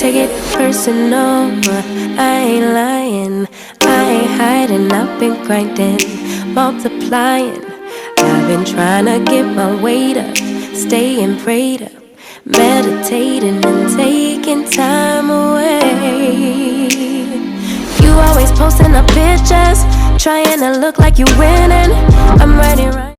take it personal. I ain't lying, I ain't hiding. I've been grinding, multiplying. I've been trying to get my weight up, staying prayed up, meditating and taking time away. You always posting up pictures, trying to look like you winning. I'm writing right.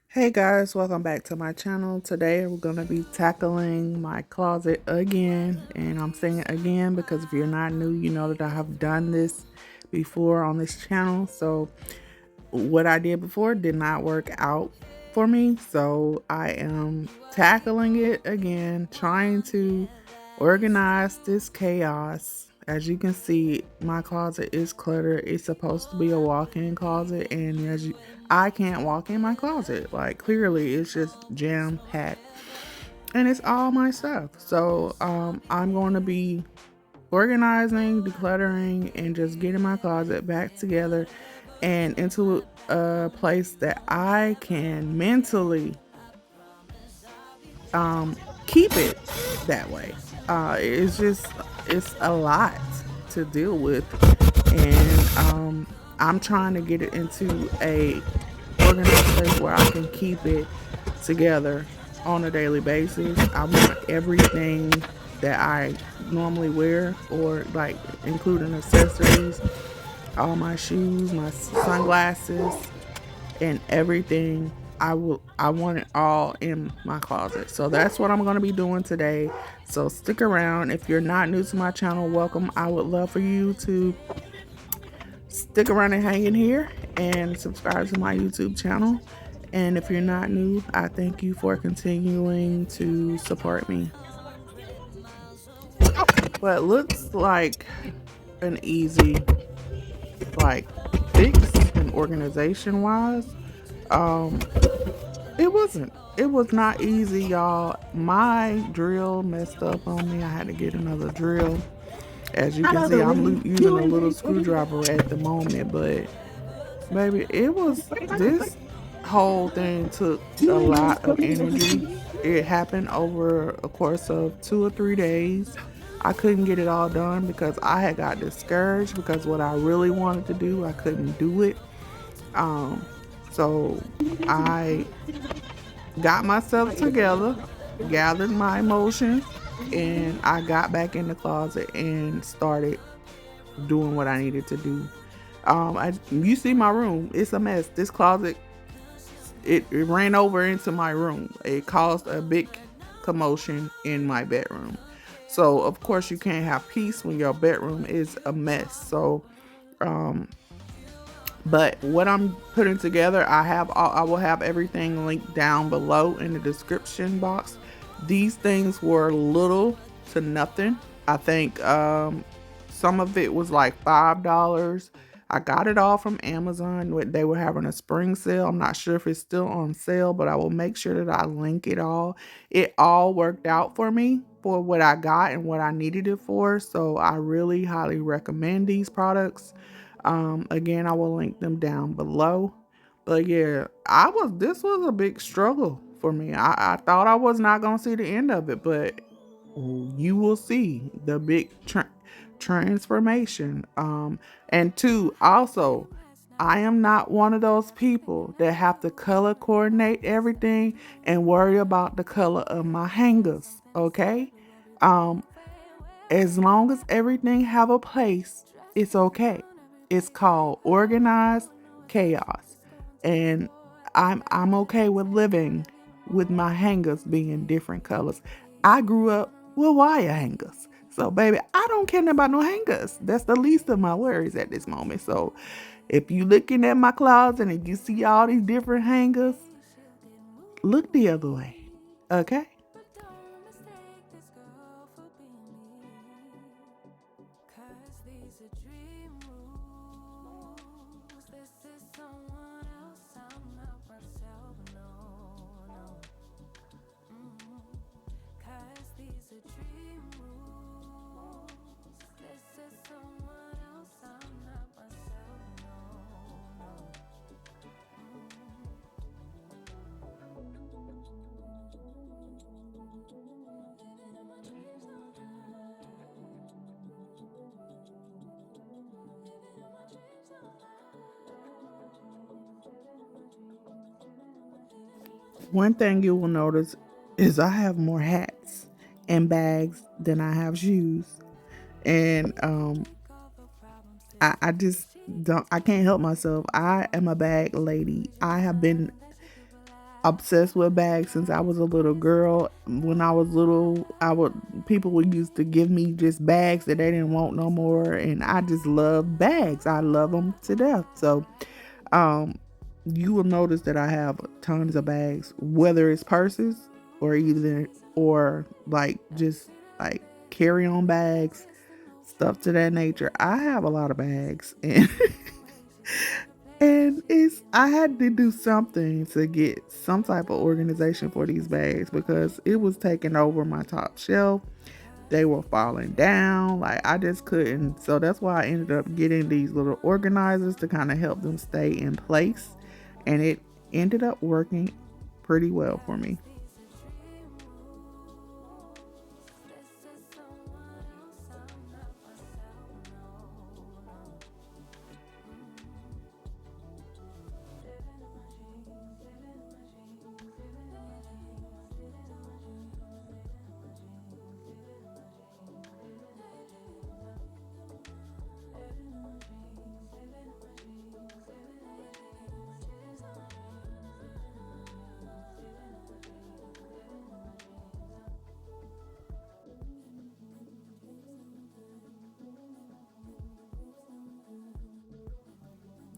Hey guys, welcome back to my channel. Today we're going to be tackling my closet again, and I'm saying again because if you're not new, you know that I have done this before on this channel. So what I did before did not work out for me, so I am tackling it again, trying to organize this chaos. As you can see, my closet is cluttered. It's supposed to be a walk-in closet, and I can't walk in my closet. Like, clearly it's just jam-packed, and it's all my stuff. So I'm going to be organizing, decluttering, and just getting my closet back together and into a place that I can mentally keep it that way. It's a lot to deal with, and I'm trying to get it into a organized place where I can keep it together on a daily basis. I want everything that I normally wear, or like including accessories, all my shoes, my sunglasses, and everything. I want it all in my closet. So that's what I'm going to be doing today. So stick around. If you're not new to my channel, welcome. I would love for you to stick around and hang in here and subscribe to my YouTube channel. And if you're not new, I thank you for continuing to support me. But it looks like an easy like fix and organization wise. Um It wasn't. It was not easy, y'all. My drill messed up on me. I had to get another drill. As you can see, I'm using a little screwdriver at the moment, but baby, this whole thing took a lot of energy. It happened over a course of 2 or 3 days. I couldn't get it all done because I had got discouraged because what I really wanted to do, I couldn't do it. Um, so I got myself together, gathered my emotions, and I got back in the closet and started doing what I needed to do. You see my room, it's a mess. This closet, it ran over into my room. It caused a big commotion in my bedroom. So of course you can't have peace when your bedroom is a mess. So but what I'm putting together, I will have everything linked down below in the description box. These things were little to nothing. I think some of it was like $5. I got it all from Amazon. They were having a spring sale. I'm not sure if it's still on sale, but I will make sure that I link it all. It all worked out for me for what I got and what I needed it for. So I really highly recommend these products. Again, I will link them down below. But yeah, this was a big struggle for me. I thought I was not gonna see the end of it, but you will see the big transformation. And two, also, I am not one of those people that have to color coordinate everything and worry about the color of my hangers. Okay, um, as long as everything have a place, it's okay. It's called organized chaos. And I'm okay with living with my hangers being different colors. I grew up with wire hangers. So baby, I don't care about no hangers. That's the least of my worries at this moment. So if you looking at my closet and you see all these different hangers, look the other way. Okay? One thing you will notice is I have more hats and bags than I have shoes. And I just don't, I can't help myself. I am a bag lady. I have been obsessed with bags since I was a little girl. When I was little, people would used to give me just bags that they didn't want no more, and I just love bags. I love them to death. So, um, you will notice that I have tons of bags, whether it's purses or like just like carry on bags, stuff to that nature. I have a lot of bags, and and it's I had to do something to get some type of organization for these bags because it was taking over my top shelf. They were falling down. Like I just couldn't. So that's why I ended up getting these little organizers to kind of help them stay in place. And it ended up working pretty well for me.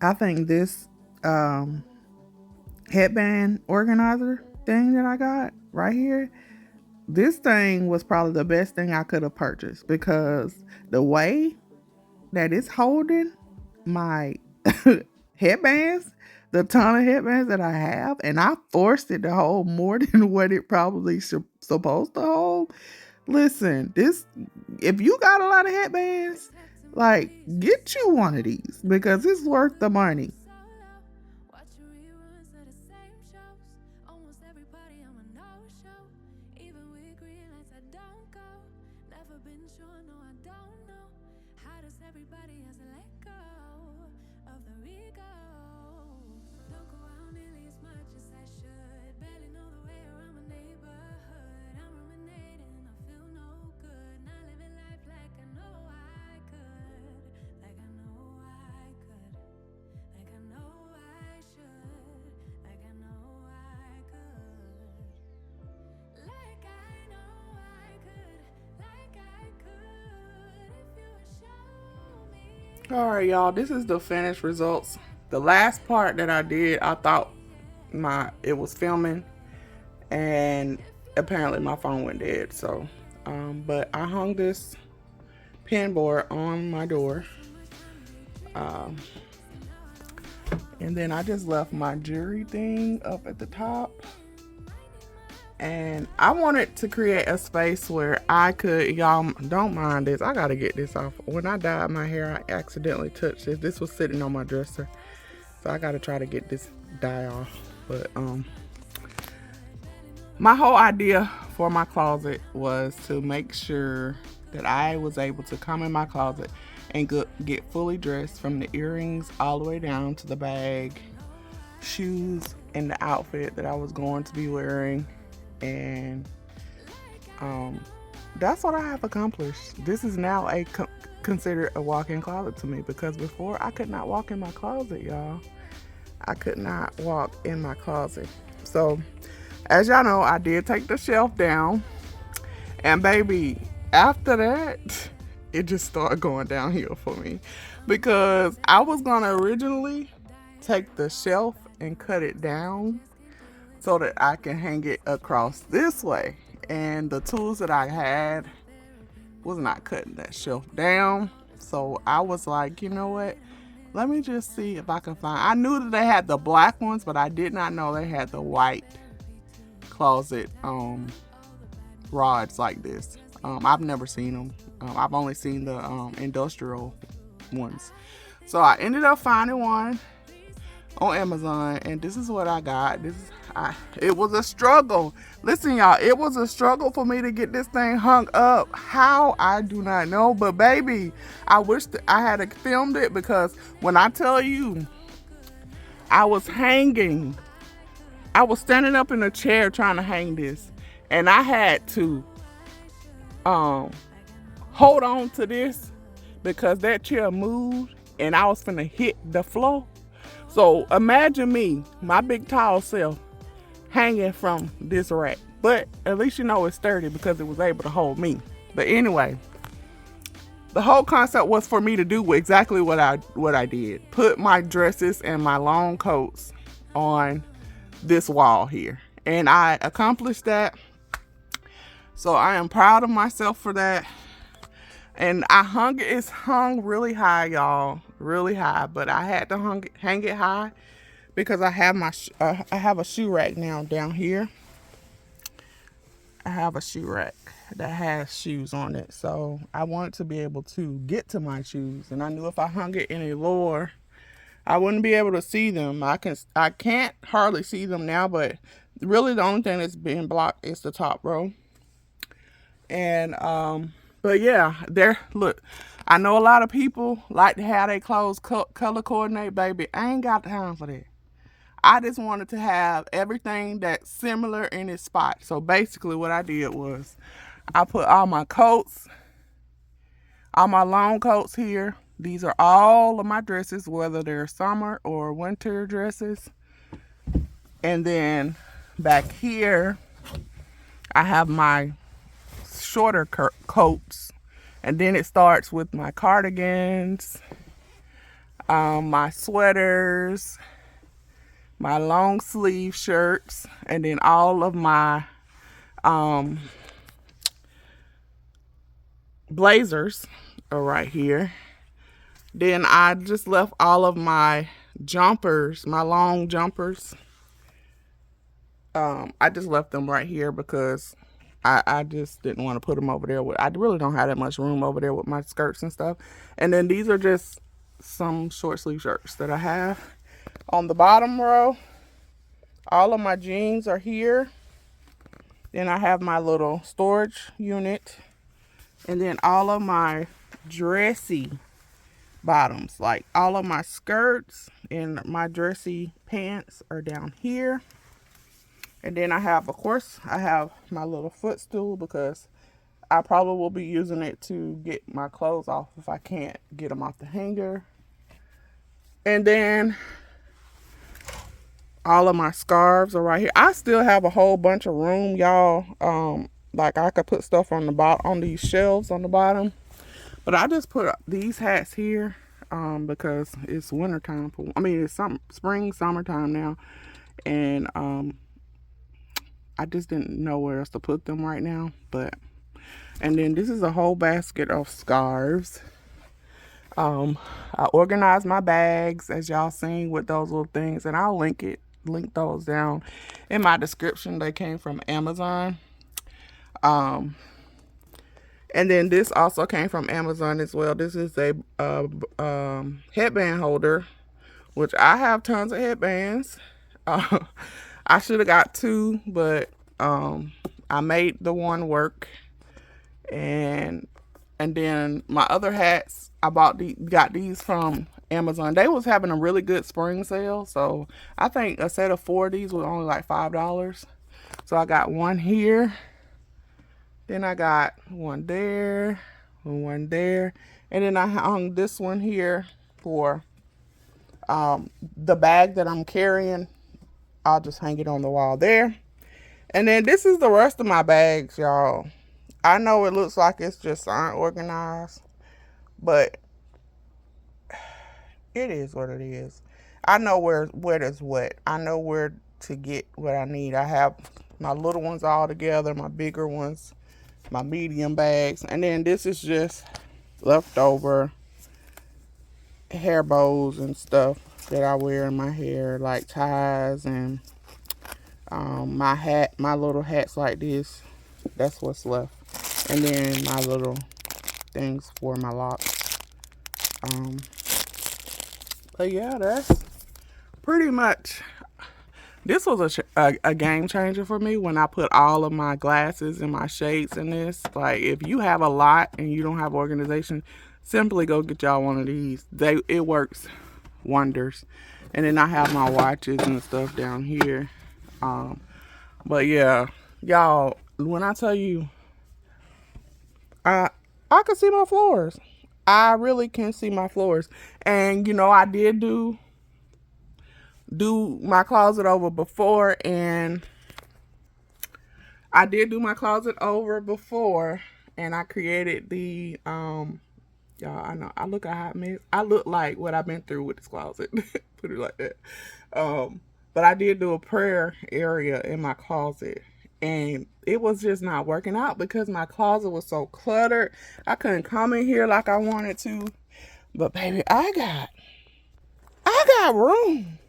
I think this um, headband organizer thing that I got right here, this thing was probably the best thing I could have purchased because the way that it's holding my headbands, the ton of headbands that I have, and I forced it to hold more than what it probably supposed to hold. Listen, this if you got a lot of headbands, like get you one of these because it's worth the money. All right, y'all. This is the finished results. The last part that I did, I thought it was filming, and apparently my phone went dead. So, but I hung this pin board on my door, um, and then I just left my jewelry thing up at the top. And I wanted to create a space where I could, y'all don't mind this, I gotta get this off. When I dyed my hair, I accidentally touched this. This was sitting on my dresser, so I gotta try to get this dye off. But my whole idea for my closet was to make sure that I was able to come in my closet and get fully dressed from the earrings all the way down to the bag, shoes, and the outfit that I was going to be wearing. And that's what I have accomplished. This is now considered a walk-in closet to me because before I could not walk in my closet, y'all. I could not walk in my closet. So, as y'all know, I did take the shelf down, and baby, after that, it just started going downhill for me because I was gonna originally take the shelf and cut it down so that I can hang it across this way. And the tools that I had was not cutting that shelf down. So I was like, you know what? Let me just see if I can find. I knew that they had the black ones, but I did not know they had the white closet rods like this. I've never seen them. I've only seen the industrial ones. So I ended up finding one on Amazon, and this is what I got. It was a struggle. Listen, y'all, it was a struggle for me to get this thing hung up. How, I do not know, but baby, I wish that I had filmed it because when I tell you I was hanging I was standing up in a chair trying to hang this, and I had to hold on to this because that chair moved and I was finna hit the floor. So imagine me, my big tall self, hanging from this rack. But at least you know it's sturdy because it was able to hold me. But anyway, the whole concept was for me to do exactly what I did. Put my dresses and my long coats on this wall here. And I accomplished that. So I am proud of myself for that. And it's hung really high, y'all, really high. But I had to hang it high because I have I have a shoe rack now down here. I have a shoe rack that has shoes on it, so I wanted to be able to get to my shoes. And I knew if I hung it any lower, I wouldn't be able to see them. I can't hardly see them now, but really the only thing that's being blocked is the top row. And but yeah, look, I know a lot of people like to have their clothes color coordinate, baby. I ain't got time for that. I just wanted to have everything that's similar in its spot. So basically what I did was I put all my coats, all my long coats here. These are all of my dresses, whether they're summer or winter dresses. And then back here, I have my shorter coats. And then it starts with my cardigans, my sweaters, my long sleeve shirts, and then all of my blazers are right here. Then I just left all of my jumpers, my long jumpers. I just left them right here because I just didn't want to put them over there. I really don't have that much room over there with my skirts and stuff. And then these are just some short sleeve shirts that I have. On the bottom row, all of my jeans are here. Then I have my little storage unit. And then all of my dressy bottoms, like all of my skirts and my dressy pants are down here. And then I have, of course, I have my little footstool because I probably will be using it to get my clothes off if I can't get them off the hanger. And then all of my scarves are right here. I still have a whole bunch of room, y'all. Like I could put stuff on the bottom, on these shelves on the bottom. But I just put these hats here because it's wintertime. It's spring, summertime now. And I just didn't know where else to put them right now. And then this is a whole basket of scarves. I organized my bags, as y'all seen, with those little things. And I'll link those down in my description. They came from Amazon. And then this also came from Amazon as well. This is a headband holder, which I have tons of headbands. I should have got two, but I made the one work. And then my other hats, I got these from Amazon. They was having a really good spring sale, so I think a set of 4 of these was only like $5. So I got one here. Then I got one there, one there. And then I hung this one here for the bag that I'm carrying. I'll just hang it on the wall there. And then this is the rest of my bags, y'all. I know it looks like it's just unorganized, but it is what it is. I know where there's what. I know where to get what I need. I have my little ones all together, my bigger ones, my medium bags. And then this is just leftover hair bows and stuff that I wear in my hair, like ties and my little hats like this. That's what's left. And then my little things for my locks. But yeah, that's pretty much. This was a game changer for me when I put all of my glasses and my shades in this. Like, if you have a lot and you don't have organization, simply go get y'all one of these. It works wonders. And then I have my watches and stuff down here. But yeah, y'all, when I tell you, I I can see my floors. I really can see my floors. And I did do my closet over before, and I created the y'all, I know I look a hot mess. I look like what I've been through with this closet. Put it like that. But I did do a prayer area in my closet, and it was just not working out because my closet was so cluttered. I couldn't come in here like I wanted to. But baby, I got room.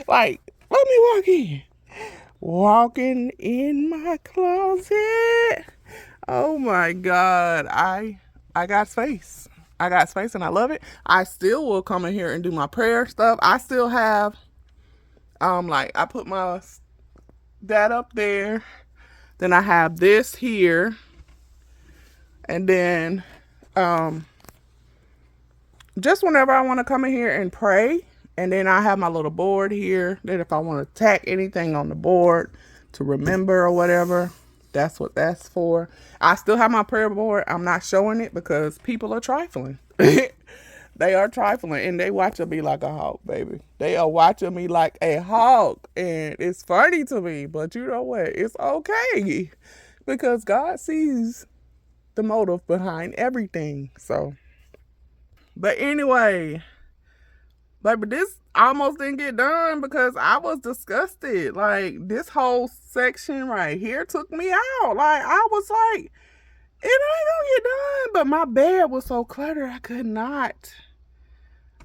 Like, let me walk in. Walking in my closet. Oh my God. I got space. I got space and I love it. I still will come in here and do my prayer stuff. I still have like I put my that up there. Then I have this here. And then just whenever I want to come in here and pray. And then I have my little board here that if I want to tack anything on the board to remember or whatever, that's what that's for. I still have my prayer board. I'm not showing it because people are trifling. They are trifling and they watching me like a hawk, baby. They are watching me like a hawk. And it's funny to me, but you know what? It's okay because God sees the motive behind everything. So, but anyway, baby, this almost didn't get done because I was disgusted. Like, this whole section right here took me out. Like, I was like, it ain't gonna get done. But my bed was so cluttered, I could not.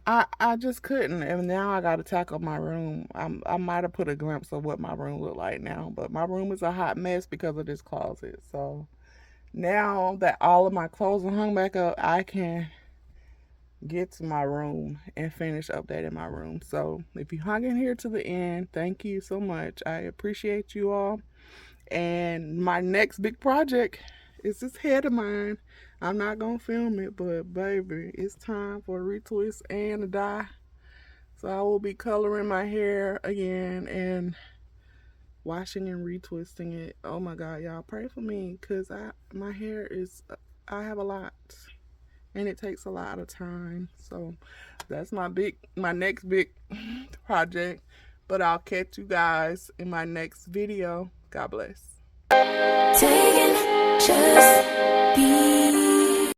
I just couldn't. And now I got to tackle my room. I might have put a glimpse of what my room looked like now. But my room is a hot mess because of this closet. So now that all of my clothes are hung back up, I can get to my room and finish updating my room. So if you hung in here to the end, thank you so much. I appreciate you all. And my next big project is this head of mine. I'm not gonna film it, but baby, it's time for a retwist and a dye. So I will be coloring my hair again and washing and retwisting it. Oh my God, y'all pray for me because my hair is, I have a lot and it takes a lot of time. So that's my next big project. But I'll catch you guys in my next video. God bless. Taking just be